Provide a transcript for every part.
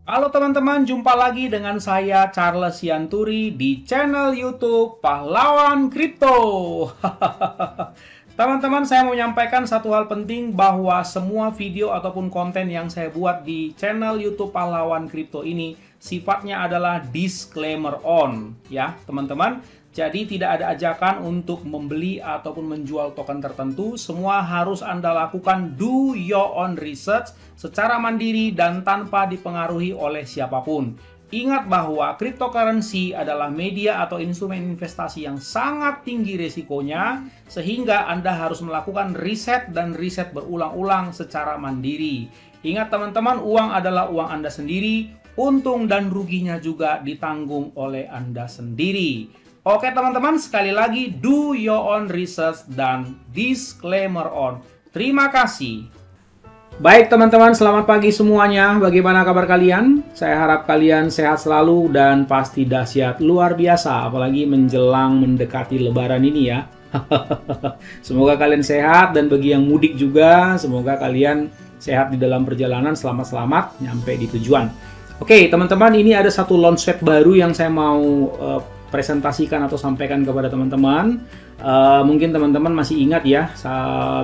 Halo teman-teman, jumpa lagi dengan saya Charles Sianturi di channel YouTube Pahlawan Kripto. Teman-teman, saya mau menyampaikan satu hal penting bahwa semua video ataupun konten yang saya buat di channel YouTube Pahlawan Kripto ini sifatnya adalah disclaimer on, ya teman-teman. Jadi tidak ada ajakan untuk membeli ataupun menjual token tertentu. Semua harus Anda lakukan do your own research secara mandiri dan tanpa dipengaruhi oleh siapapun. Ingat bahwa cryptocurrency adalah media atau instrumen investasi yang sangat tinggi risikonya, sehingga Anda harus melakukan riset dan riset berulang-ulang secara mandiri. Ingat teman-teman, uang adalah uang Anda sendiri, untung dan ruginya juga ditanggung oleh Anda sendiri. Oke teman-teman, sekali lagi do your own research dan disclaimer on. Terima kasih. Baik teman-teman, selamat pagi semuanya. Bagaimana kabar kalian? Saya harap kalian sehat selalu dan pasti dahsyat luar biasa, apalagi menjelang mendekati lebaran ini ya. Semoga kalian sehat, dan bagi yang mudik juga, semoga kalian sehat di dalam perjalanan, selamat-selamat nyampe di tujuan. Oke teman-teman, ini ada satu launchpad baru yang saya mau presentasikan atau sampaikan kepada teman-teman. Mungkin teman-teman masih ingat ya,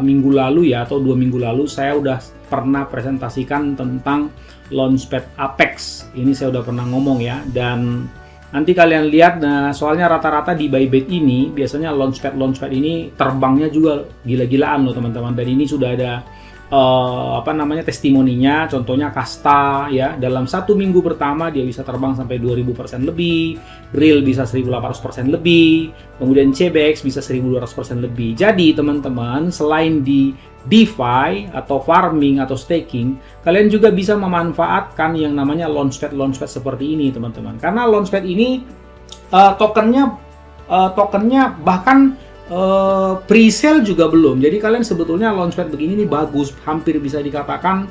minggu lalu ya, atau 2 minggu lalu saya udah pernah presentasikan tentang launchpad Apex. Ini saya udah pernah ngomong ya, dan nanti kalian lihat, nah soalnya rata-rata di Bybit ini biasanya launchpad ini terbangnya juga gila-gilaan loh teman-teman. Dan ini sudah ada testimoninya, contohnya Kasta ya, dalam 1 minggu pertama dia bisa terbang sampai 2000% lebih, Real bisa 1800% lebih, kemudian CBX bisa 1200% lebih. Jadi teman-teman, selain di DeFi atau farming atau staking, kalian juga bisa memanfaatkan yang namanya launchpad seperti ini teman-teman. Karena launchpad ini tokennya bahkan pre-sale juga belum. Jadi kalian sebetulnya launchpad begini nih bagus, hampir bisa dikatakan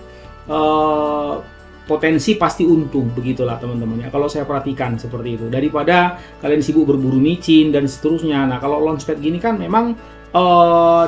potensi pasti untung, begitulah teman-teman ya. Kalau saya perhatikan seperti itu, daripada kalian sibuk berburu micin dan seterusnya. Nah kalau launchpad gini kan memang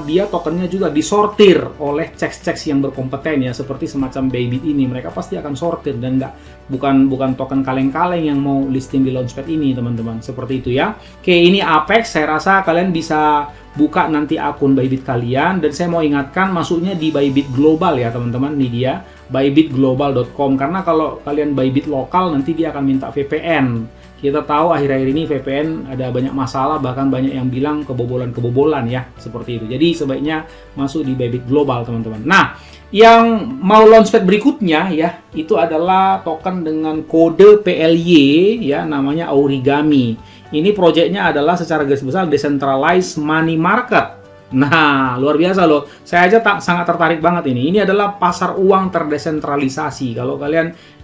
dia tokennya juga disortir oleh checks yang berkompeten ya, seperti semacam Bybit ini. Mereka pasti akan sortir dan bukan token kaleng-kaleng yang mau listing di launchpad ini teman-teman, seperti itu ya. Oke, ini Apex, saya rasa kalian bisa buka nanti akun Bybit kalian, dan saya mau ingatkan masuknya di Bybit Global ya teman-teman. Ini dia bybitglobal.com, karena kalau kalian Bybit lokal nanti dia akan minta VPN. Kita tahu akhir-akhir ini VPN ada banyak masalah, bahkan banyak yang bilang kebobolan ya, seperti itu. Jadi sebaiknya masuk di Bybit Global teman-teman. Nah, yang mau launchpad berikutnya ya, itu adalah token dengan kode PLY ya, namanya Origami. Ini proyeknya adalah secara garis besar decentralized money market. Nah, luar biasa loh. Saya aja sangat tertarik banget ini. Ini adalah pasar uang terdesentralisasi. Kalau kalian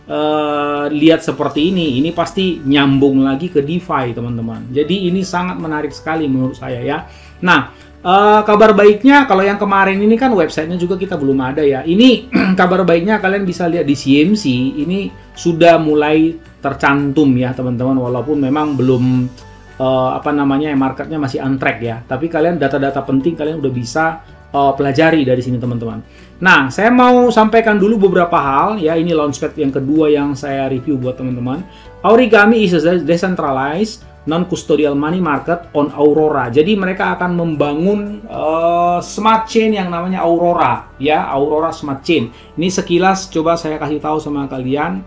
lihat seperti ini pasti nyambung lagi ke DeFi teman-teman. Jadi ini sangat menarik sekali menurut saya ya. Nah, kabar baiknya kalau yang kemarin ini kan websitenya juga kita belum ada ya. Ini kabar baiknya kalian bisa lihat di CMC, ini sudah mulai tercantum ya teman-teman, walaupun memang belum marketnya masih on track ya. Tapi kalian data-data penting kalian udah bisa pelajari dari sini teman-teman. Nah, saya mau sampaikan dulu beberapa hal ya. Ini launchpad yang kedua yang saya review buat teman-teman. Origami is a decentralized non-custodial money market on Aurora. Jadi mereka akan membangun smart chain yang namanya Aurora ya, Aurora Smart Chain. Ini sekilas coba saya kasih tahu sama kalian.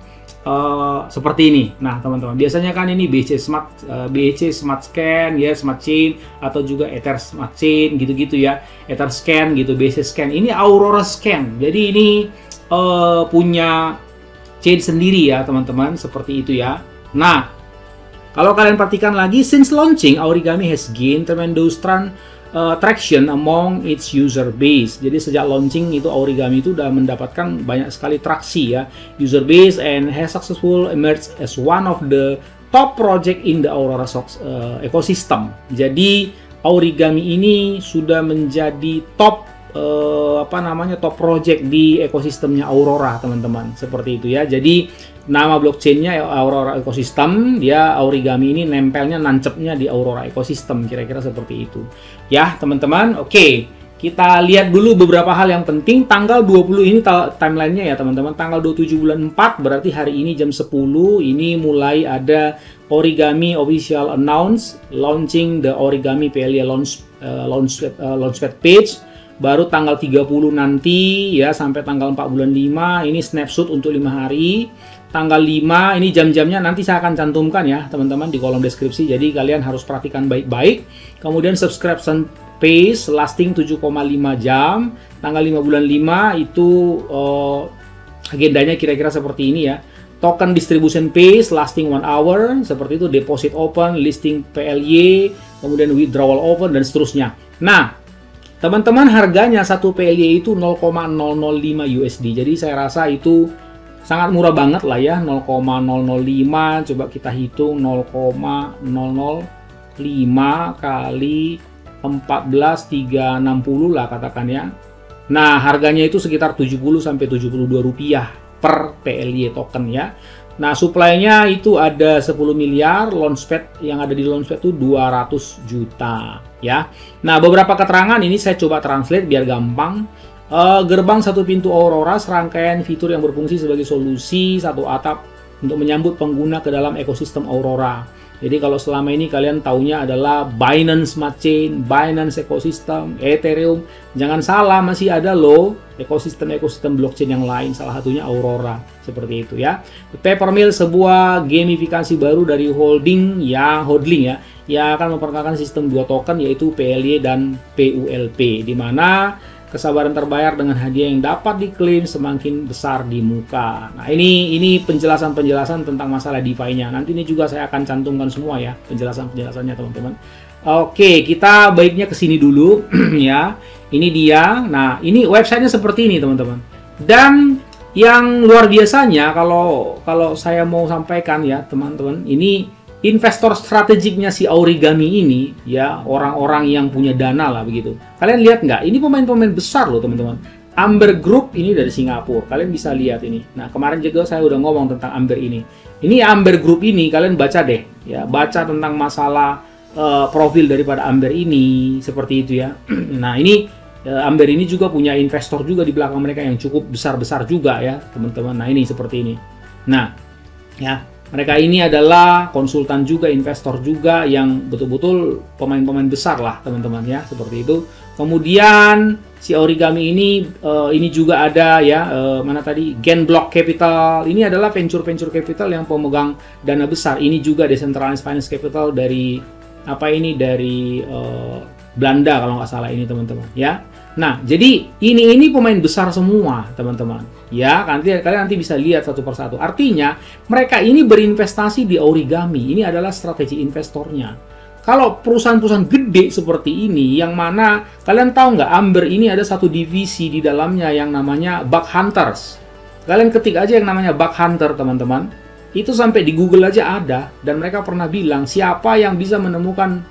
Seperti ini. Nah teman-teman, biasanya kan ini BC Smart Scan ya, Smart Chain, atau juga Ether Smart Chain gitu-gitu ya, Ether Scan gitu, BC Scan. Ini Aurora Scan. Jadi ini punya chain sendiri ya teman-teman, seperti itu ya. Nah, kalau kalian perhatikan lagi, since launching Origami has gained tremendous traction among its user base. Jadi sejak launching itu Origami itu sudah mendapatkan banyak sekali traksi ya, user base, and has successful emerged as one of the top project in the Aurora ecosystem. Jadi Origami ini sudah menjadi top top project di ekosistemnya Aurora teman-teman, seperti itu ya. Jadi nama blockchainnya Aurora Ecosystem, dia Origami ini nempelnya, nancepnya di Aurora Ecosystem, kira-kira seperti itu ya teman-teman. Oke, kita lihat dulu beberapa hal yang penting. Tanggal 20 ini timelinenya ya teman-teman. Tanggal 27 bulan 4 berarti hari ini jam 10 ini mulai ada Origami official announce launching the Origami PLY launchpad page. Baru tanggal 30 nanti ya sampai tanggal 4 bulan 5 ini snapshot untuk 5 hari. Tanggal 5 ini jam-jamnya nanti saya akan cantumkan ya teman-teman di kolom deskripsi. Jadi kalian harus perhatikan baik-baik. Kemudian subscription pace lasting 7,5 jam. Tanggal 5 bulan 5 itu agendanya kira-kira seperti ini ya. Token distribution pace lasting 1 hour, seperti itu. Deposit open, listing PLY, kemudian withdrawal open, dan seterusnya. Nah, teman-teman, harganya satu PLY itu 0,005 USD. Jadi saya rasa itu sangat murah banget lah ya. 0,005, coba kita hitung 0,005 kali 14.360 lah katakan ya. Nah, harganya itu sekitar 70 sampai 72 rupiah per PLY token ya. Nah, supply-nya itu ada 10 miliar, launchpad yang ada di launchpad itu 200 juta ya. Nah, beberapa keterangan ini saya coba translate biar gampang. Gerbang satu pintu Aurora, serangkaian fitur yang berfungsi sebagai solusi satu atap untuk menyambut pengguna ke dalam ekosistem Aurora. Jadi kalau selama ini kalian taunya adalah Binance Smart Chain, Binance Ecosystem, Ethereum. Jangan salah, masih ada loh ekosistem blockchain yang lain, salah satunya Aurora. Seperti itu ya. Peppermill, sebuah gamifikasi baru dari hodling ya, yang akan memperkenalkan sistem dua token yaitu PLY dan PULP, di mana kesabaran terbayar dengan hadiah yang dapat diklaim semakin besar di muka. Nah, ini penjelasan-penjelasan tentang masalah DeFi-nya. Nanti ini juga saya akan cantumkan semua ya penjelasan-penjelasannya teman-teman. Oke, kita baiknya ke sini dulu ya. Ini dia. Nah, ini websitenya seperti ini teman-teman. Dan yang luar biasanya kalau saya mau sampaikan ya teman-teman, ini investor strategiknya si Origami ini ya, orang-orang yang punya dana lah begitu. Kalian lihat nggak? Ini pemain-pemain besar loh teman-teman. Amber Group ini dari Singapura. Kalian bisa lihat ini. Nah, kemarin juga saya udah ngomong tentang Amber ini. Ini Amber Group ini kalian baca deh ya, baca tentang masalah profil daripada Amber ini seperti itu ya. Nah, ini Amber ini juga punya investor juga di belakang mereka yang cukup besar-besar juga ya, teman-teman. Nah, ini seperti ini. Nah, ya. Mereka ini adalah konsultan juga, investor juga, yang betul-betul pemain-pemain besar lah teman-teman ya, seperti itu. Kemudian si Origami ini juga ada ya, mana tadi, Genblock Capital. Ini adalah venture capital yang pemegang dana besar. Ini juga decentralized finance capital dari dari Belanda kalau nggak salah ini teman-teman ya. Nah, jadi ini pemain besar semua teman-teman ya. Kalian nanti bisa lihat satu persatu. Artinya mereka ini berinvestasi di Origami. Ini adalah strategi investornya. Kalau perusahaan-perusahaan gede seperti ini, yang mana kalian tahu nggak, Amber ini ada satu divisi di dalamnya yang namanya Bug Hunters. Kalian ketik aja yang namanya Bug Hunter teman-teman. Itu sampai di Google aja ada, dan mereka pernah bilang siapa yang bisa menemukan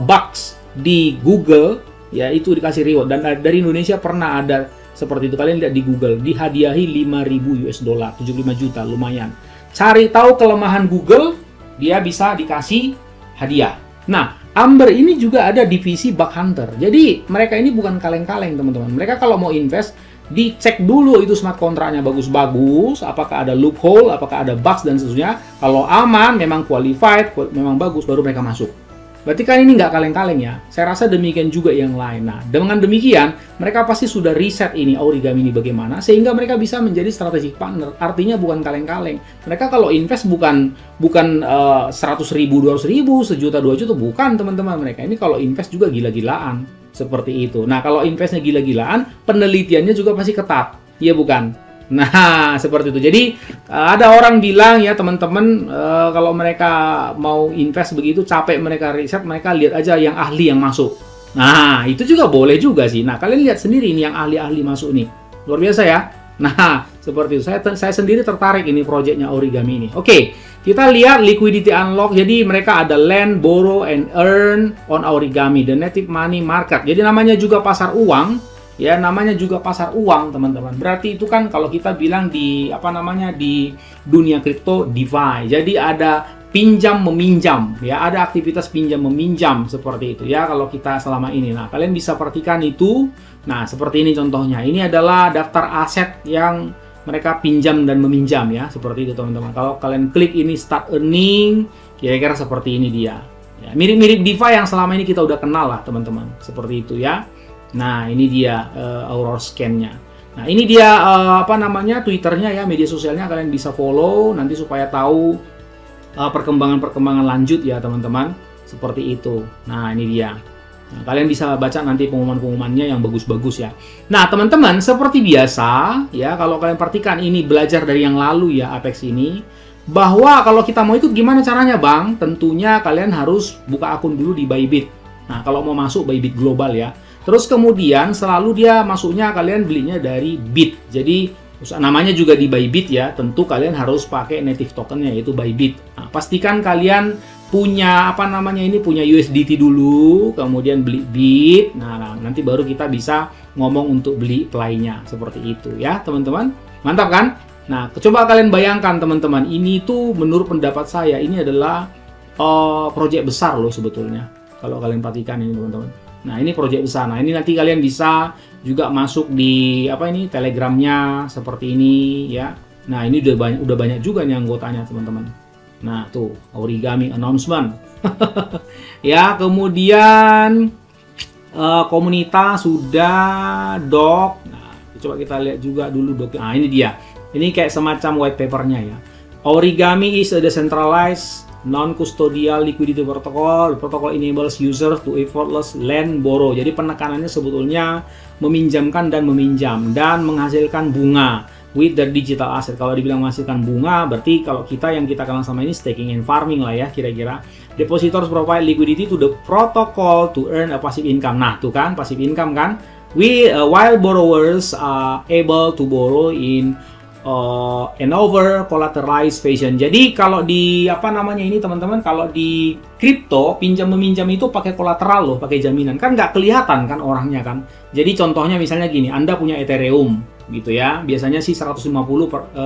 bugs di Google ya itu dikasih reward. Dan dari Indonesia pernah ada seperti itu. Kalian lihat di Google, dihadiahi 5.000 US dollar, 75 juta, lumayan. Cari tahu kelemahan Google, dia bisa dikasih hadiah. Nah, Amber ini juga ada divisi Bug Hunter. Jadi mereka ini bukan kaleng-kaleng teman-teman. Mereka kalau mau invest, dicek dulu itu smart kontraknya bagus-bagus, apakah ada loophole, apakah ada bugs dan seterusnya. Kalau aman, memang qualified, memang bagus, baru mereka masuk. Berarti kan ini nggak kaleng-kaleng ya. Saya rasa demikian juga yang lain. Nah, dengan demikian, mereka pasti sudah riset ini Origami ini bagaimana, sehingga mereka bisa menjadi strategic partner. Artinya bukan kaleng-kaleng. Mereka kalau invest bukan 100.000, 200.000, sejuta, 2 juta, bukan teman-teman. Mereka ini kalau invest juga gila-gilaan. Seperti itu. Nah, kalau investnya gila-gilaan, penelitiannya juga pasti ketat. Iya bukan? Nah, seperti itu. Jadi, ada orang bilang ya teman-teman, kalau mereka mau invest begitu, capek mereka riset, mereka lihat aja yang ahli yang masuk. Nah, itu juga boleh juga sih. Nah, kalian lihat sendiri ini yang ahli-ahli masuk nih. Luar biasa ya. Nah, seperti itu. Saya sendiri tertarik ini proyeknya Origami ini. Oke, kita lihat liquidity unlock. Jadi, mereka ada lend, borrow, and earn on Origami, the native money market. Jadi, namanya juga pasar uang. Ya, namanya juga pasar uang, teman-teman. Berarti itu kan kalau kita bilang di di dunia kripto DeFi. Jadi ada pinjam meminjam ya, ada aktivitas pinjam meminjam seperti itu ya kalau kita selama ini. Nah, kalian bisa perhatikan itu. Nah, seperti ini contohnya. Ini adalah daftar aset yang mereka pinjam dan meminjam ya, seperti itu teman-teman. Kalau kalian klik ini start earning, kira-kira seperti ini dia. Ya, mirip-mirip DeFi yang selama ini kita udah kenal lah teman-teman, seperti itu ya. Nah, ini dia Aurora scan-nya. Nah, ini dia apa namanya Twitternya ya, media sosialnya kalian bisa follow nanti supaya tahu perkembangan-perkembangan lanjut ya teman-teman, seperti itu. Nah, ini dia. Nah, kalian bisa baca nanti pengumuman-pengumumannya yang bagus-bagus ya. Nah, teman-teman, seperti biasa ya, kalau kalian perhatikan ini belajar dari yang lalu ya, Apex ini, bahwa kalau kita mau ikut gimana caranya Bang? Tentunya kalian harus buka akun dulu di Bybit. Nah, kalau mau masuk Bybit Global ya. Terus kemudian selalu dia masuknya kalian belinya dari Bit. Jadi namanya juga di Bybit ya, tentu kalian harus pakai native tokennya yaitu Bybit. Nah, pastikan kalian punya apa namanya ini, punya USDT dulu, kemudian beli Bit. Nah, nanti baru kita bisa ngomong untuk beli Play-nya seperti itu ya, teman-teman. Mantap kan? Nah, coba kalian bayangkan teman-teman, ini tuh menurut pendapat saya ini adalah proyek besar loh sebetulnya. Kalau kalian perhatikan ini teman-teman. Nah, ini proyek besar. Nah, ini nanti kalian bisa juga masuk di apa ini Telegramnya seperti ini ya. Nah, ini udah banyak juga nih anggotanya teman-teman. Nah, tuh origami announcement. Ya, kemudian komunitas sudah doc. Nah, coba kita lihat juga dulu doc. Nah, ini dia. Ini kayak semacam white papernya ya. Origami is a decentralized non-custodial liquidity protocol. The protocol enables users to effortless lend borrow. Jadi penekanannya sebetulnya meminjamkan dan meminjam dan menghasilkan bunga with the digital asset. Kalau dibilang menghasilkan bunga, berarti kalau kita yang kita kenal sama ini staking and farming lah ya kira-kira. Depositors provide liquidity to the protocol to earn a passive income. Nah, tuh kan passive income kan. While borrowers are able to borrow in an over collateralized fashion. Jadi kalau di apa namanya ini teman-teman, kalau di kripto pinjam meminjam itu pakai kolateral loh, pakai jaminan, kan nggak kelihatan kan orangnya kan. Jadi contohnya misalnya gini, Anda punya Ethereum gitu ya, biasanya sih 150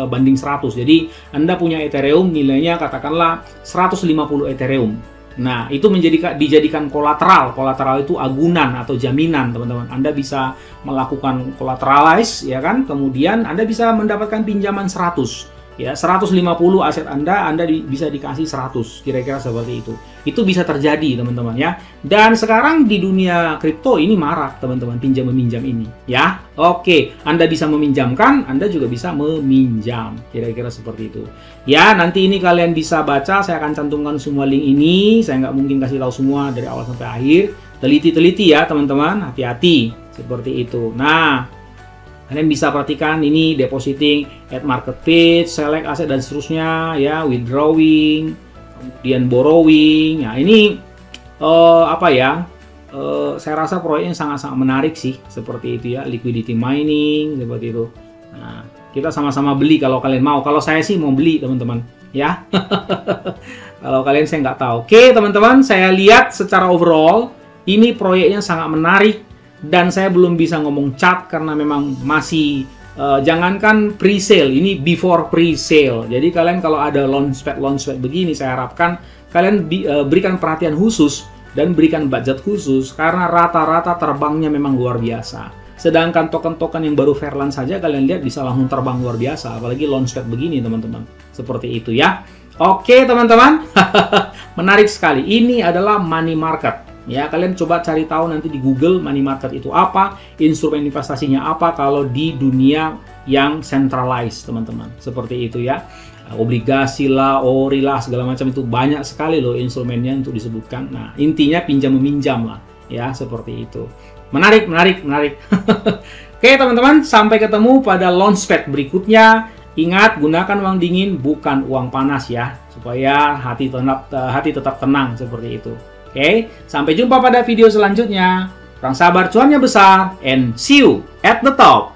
banding 100. Jadi Anda punya Ethereum nilainya katakanlah 150 Ethereum. Nah, itu dijadikan kolateral. Kolateral itu agunan atau jaminan, teman-teman. Anda bisa melakukan collateralize, ya kan? Kemudian Anda bisa mendapatkan pinjaman 100. Ya, 150 aset Anda bisa dikasih 100, kira-kira seperti itu. Itu bisa terjadi, teman-teman ya. Dan sekarang di dunia kripto ini marak, teman-teman, pinjam meminjam ini, ya. Oke, Anda bisa meminjamkan, Anda juga bisa meminjam, kira-kira seperti itu. Ya, nanti ini kalian bisa baca, saya akan cantumkan semua link ini. Saya nggak mungkin kasih tahu semua dari awal sampai akhir. Teliti-teliti ya, teman-teman, hati-hati, seperti itu. Nah, kalian bisa perhatikan ini depositing, add market page, select aset dan seterusnya ya, withdrawing, kemudian borrowing. Nah, ini apa ya? Saya rasa proyeknya sangat-sangat menarik sih, seperti itu ya, liquidity mining seperti itu. Nah, kita sama-sama beli kalau kalian mau. Kalau saya sih mau beli, teman-teman, ya. Kalau kalian saya nggak tahu. Oke, teman-teman, saya lihat secara overall ini proyeknya sangat menarik. Dan saya belum bisa ngomong chart karena memang masih jangankan pre-sale, ini before pre-sale. Jadi kalian kalau ada launchpad begini, saya harapkan kalian berikan perhatian khusus dan berikan budget khusus karena rata-rata terbangnya memang luar biasa. Sedangkan token-token yang baru Fairland saja kalian lihat bisa langsung terbang luar biasa, apalagi launchpad begini teman-teman. Seperti itu ya. Oke teman-teman, menarik sekali. Ini adalah money market. Ya, kalian coba cari tahu nanti di Google money market itu apa, instrumen investasinya apa kalau di dunia yang centralized, teman-teman. Seperti itu ya. Obligasi lah, ori lah, segala macam itu banyak sekali loh instrumennya untuk disebutkan. Nah, intinya pinjam meminjam lah, ya, seperti itu. Menarik, menarik, menarik. Oke, teman-teman, sampai ketemu pada launchpad berikutnya. Ingat, gunakan uang dingin bukan uang panas ya, supaya hati tetap tenang seperti itu. Oke, sampai jumpa pada video selanjutnya. Perang sabar, cuannya besar, and see you at the top.